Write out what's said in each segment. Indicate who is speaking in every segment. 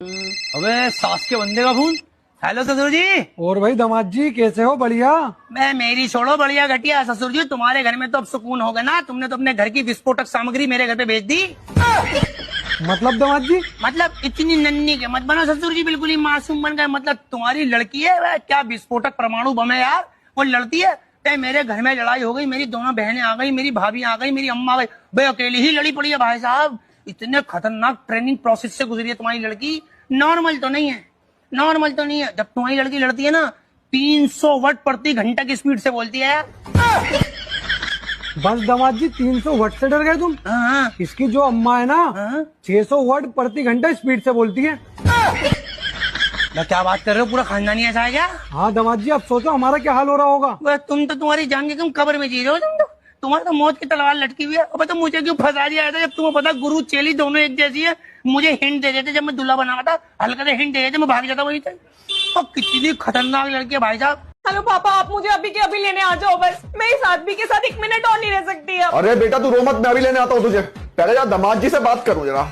Speaker 1: अबे सास के बंदे का फोन। हेलो ससुर जी।
Speaker 2: और भाई दामाद जी कैसे हो? बढ़िया।
Speaker 1: मैं मेरी छोड़ो बढ़िया घटिया। ससुर जी तुम्हारे घर में तो अब सुकून हो गया ना, तुमने तो अपने घर की विस्फोटक सामग्री मेरे घर पे भेज दी।
Speaker 2: मतलब दामाद जी?
Speaker 1: मतलब इतनी नन्ही के मत बनो ससुर जी, बिल्कुल ही मासूम बन गए। मतलब तुम्हारी लड़की है वह क्या विस्फोटक परमाणु बम है यार, वो लड़ती है। चाहे मेरे घर में लड़ाई हो गई, मेरी दोनों बहनें आ गई, मेरी भाभी आ गई, मेरी अम्मा आ गई, भाई अकेली ही लड़ी पड़ी है भाई साहब। इतने खतरनाक ट्रेनिंग प्रोसेस से गुजरी है तुम्हारी लड़की। नॉर्मल तो नहीं है, नॉर्मल तो नहीं है। जब तुम्हारी लड़की लड़ती है ना 300 वाट प्रति घंटा की स्पीड से बोलती है।
Speaker 2: बस दामाद जी 300 वाट से डर गए तुम?
Speaker 1: हाँ।
Speaker 2: इसकी जो अम्मा है ना 600 वाट प्रति घंटा स्पीड से बोलती है।
Speaker 1: मैं क्या बात कर रहे हो, पूरा खानदानी ऐसा है क्या?
Speaker 2: हाँ दामाद जी, अब सोचो हमारा क्या हाल हो रहा होगा।
Speaker 1: बस तुम तो तुम्हारी जान के तुम कब्र में जी रहे हो। तुम तो तुम्हारा तो मौत की तलवार लटकी हुई है। अब तो मुझे क्यों फंसा दिया था? जब तुम्हें पता गुरु चेली दोनों एक जैसी है। मुझे हिंट दे देते जब मैं दूल्हा बना था, हल्का से हिंट दे देते मैं भाग जाता वहीं से। और कितनी खतरनाक लड़की है भाई साहब।
Speaker 3: हेलो पापा, आप मुझे अभी के अभी लेने आ जाओ बस। मैं इस आदमी के साथ 1 मिनट और नहीं रह सकती अब।
Speaker 4: अरे बेटा तू रो मत, मैं अभी लेने आता हूँ तुझे। पहले यार दामाद जी से बात करूँ जरा।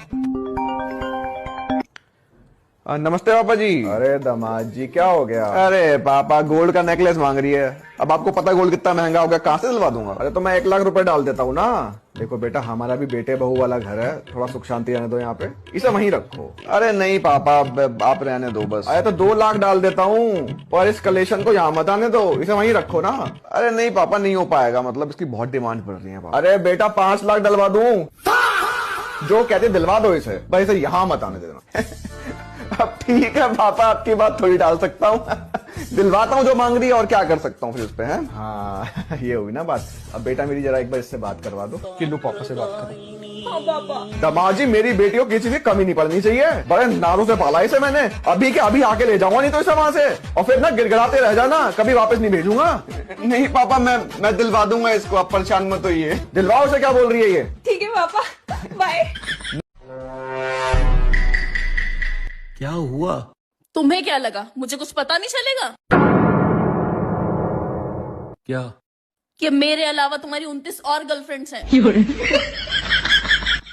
Speaker 4: नमस्ते पापा जी।
Speaker 5: अरे दामाद जी क्या हो गया?
Speaker 4: अरे पापा गोल्ड का नेकलेस मांग रही है। अब आपको पता है गोल्ड कितना महंगा हो गया, कहाँ से दिलवा दूंगा?
Speaker 5: अरे तो मैं 1 लाख रुपए डाल देता हूँ ना। देखो बेटा, हमारा भी बेटे बहू वाला घर है, थोड़ा सुख शांति रहने दो यहाँ पे, इसे वहीं रखो।
Speaker 4: अरे नहीं पापा, आप रहने दो बस।
Speaker 5: अरे तो 2 लाख डाल देता हूँ, पर इस कलेक्शन को यहाँ मत आने दो, इसे वहीं रखो ना।
Speaker 4: अरे नहीं पापा, नहीं हो पाएगा, मतलब इसकी बहुत डिमांड पड़ रही है पापा।
Speaker 5: अरे बेटा 5 लाख डलवा दूं, जो कहते दिलवा दो इसे, बस इसे यहाँ मत आने देना।
Speaker 4: अब ठीक है पापा, आपकी बात थोड़ी डाल सकता हूँ। दिलवाता हूँ जो मांग रही है, और क्या कर सकता हूँ फिर उस पे है।
Speaker 5: हाँ ये हुई ना बात। अब बेटा मेरी जरा एक बार इससे बात करवा दो।
Speaker 2: किल्लू पापा से बात करो।
Speaker 3: हाँ पापा।
Speaker 4: दामाद जी मेरी बेटियों की किसी की कमी नहीं पड़नी चाहिए। बड़े नारों से पाला इसे मैंने, अभी के अभी आके ले जाऊंगा, नहीं तो इसे वहां से, और फिर ना गिड़गिड़ाते रह जाना, कभी वापस नहीं भेजूंगा। नहीं पापा, मैं दिलवा दूंगा इसको, आप परेशान मत होइए। दिलवाओ से, क्या बोल रही है ये?
Speaker 3: ठीक है पापा, बाय।
Speaker 1: क्या हुआ?
Speaker 6: तुम्हें क्या लगा मुझे कुछ पता नहीं चलेगा
Speaker 1: क्या?
Speaker 6: कि मेरे अलावा तुम्हारी 29 और गर्लफ्रेंड्स हैं?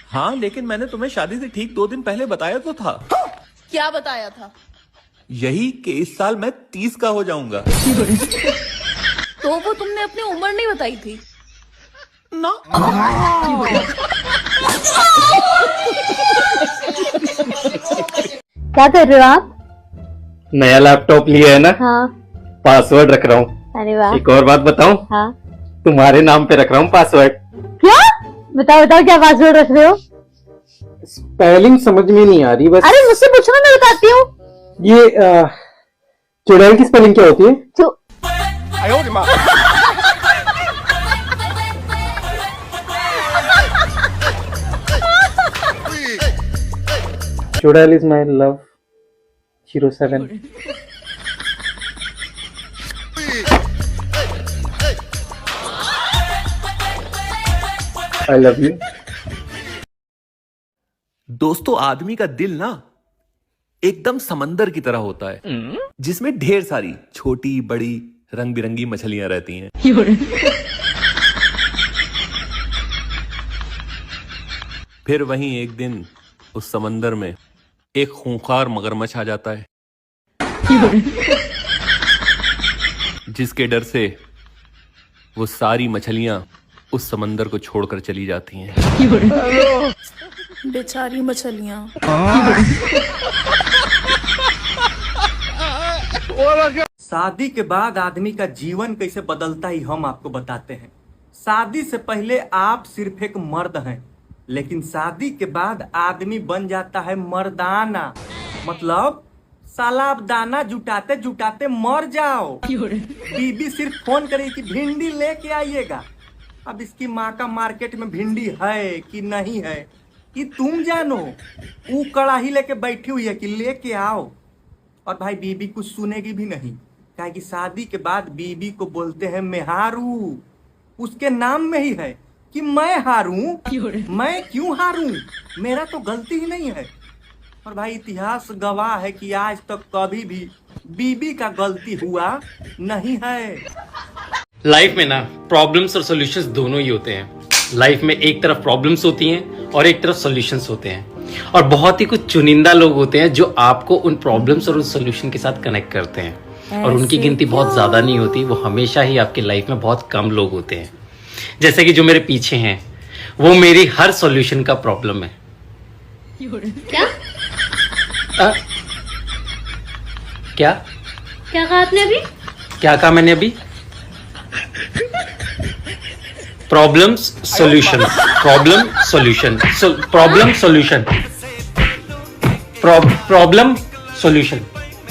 Speaker 7: हाँ, लेकिन मैंने तुम्हें शादी से ठीक 2 दिन पहले बताया तो था।
Speaker 6: क्या बताया था?
Speaker 7: यही कि इस साल मैं 30 का हो जाऊंगा।
Speaker 6: तो वो तुमने अपनी उम्र नहीं बताई थी
Speaker 7: ना।
Speaker 8: क्या कर रहे हो आप?
Speaker 9: नया लैपटॉप लिया है ना?
Speaker 8: हाँ।
Speaker 9: पासवर्ड रख रहा हूँ।
Speaker 8: अरे वाह।
Speaker 9: एक और बात बताऊं?
Speaker 8: हाँ।
Speaker 9: तुम्हारे नाम पे रख रहा हूँ पासवर्ड।
Speaker 8: क्या? बताओ बताओ, क्या पासवर्ड रख रहे हो?
Speaker 9: स्पेलिंग समझ में नहीं आ रही बस।
Speaker 8: अरे मुझसे पूछो ना, मैं बताती हूँ।
Speaker 9: ये चुड़ैल की स्पेलिंग क्या होती है? चुड़ैल is my love 07। I love you.
Speaker 7: दोस्तों, आदमी का दिल ना एकदम समंदर की तरह होता है, जिसमें ढेर सारी छोटी बड़ी रंग बिरंगी मछलियां रहती हैं। फिर वहीं एक दिन उस समंदर में एक खूंखार मगरमच्छ आ जाता है, जिसके डर से वो सारी मछलियां उस समंदर को छोड़कर चली जाती हैं।
Speaker 6: बेचारी मछलियां।
Speaker 10: शादी के बाद आदमी का जीवन कैसे बदलता ही हम आपको बताते हैं। शादी से पहले आप सिर्फ एक मर्द हैं, लेकिन शादी के बाद आदमी बन जाता है मर्दाना। मतलब साला आप दाना जुटाते जुटाते मर जाओ। बीबी सिर्फ फोन करे कि भिंडी लेके आइएगा। अब इसकी माँ का मार्केट में भिंडी है कि नहीं है कि तुम जानो, वो कड़ाही लेके बैठी हुई है कि लेके आओ। और भाई बीबी कुछ सुनेगी भी नहीं, क्या कि शादी के बाद बीबी को बोलते हैं मेहारू। उसके नाम में ही है कि मैं हारूं। मैं क्यों हारूं? मेरा तो गलती ही नहीं है। और भाई इतिहास गवाह है कि आज तक कभी भी बीबी का गलती हुआ नहीं है।
Speaker 11: लाइफ में ना प्रॉब्लम्स और सॉल्यूशंस दोनों ही होते हैं। लाइफ में एक तरफ प्रॉब्लम्स होती हैं और एक तरफ सॉल्यूशंस होते हैं। और बहुत ही कुछ चुनिंदा लोग होते हैं जो आपको उन प्रॉब्लम्स और उस सोल्यूशन के साथ कनेक्ट करते हैं, और उनकी गिनती बहुत ज्यादा नहीं होती, वो हमेशा ही आपकी लाइफ में बहुत कम लोग होते हैं। जैसे कि जो मेरे पीछे हैं, वो मेरी हर सॉल्यूशन का प्रॉब्लम है।
Speaker 6: क्या
Speaker 11: क्या
Speaker 6: क्या कहा आपने अभी?
Speaker 11: क्या कहा मैंने अभी? Problems solution, problem solution, problem solution, problem solution.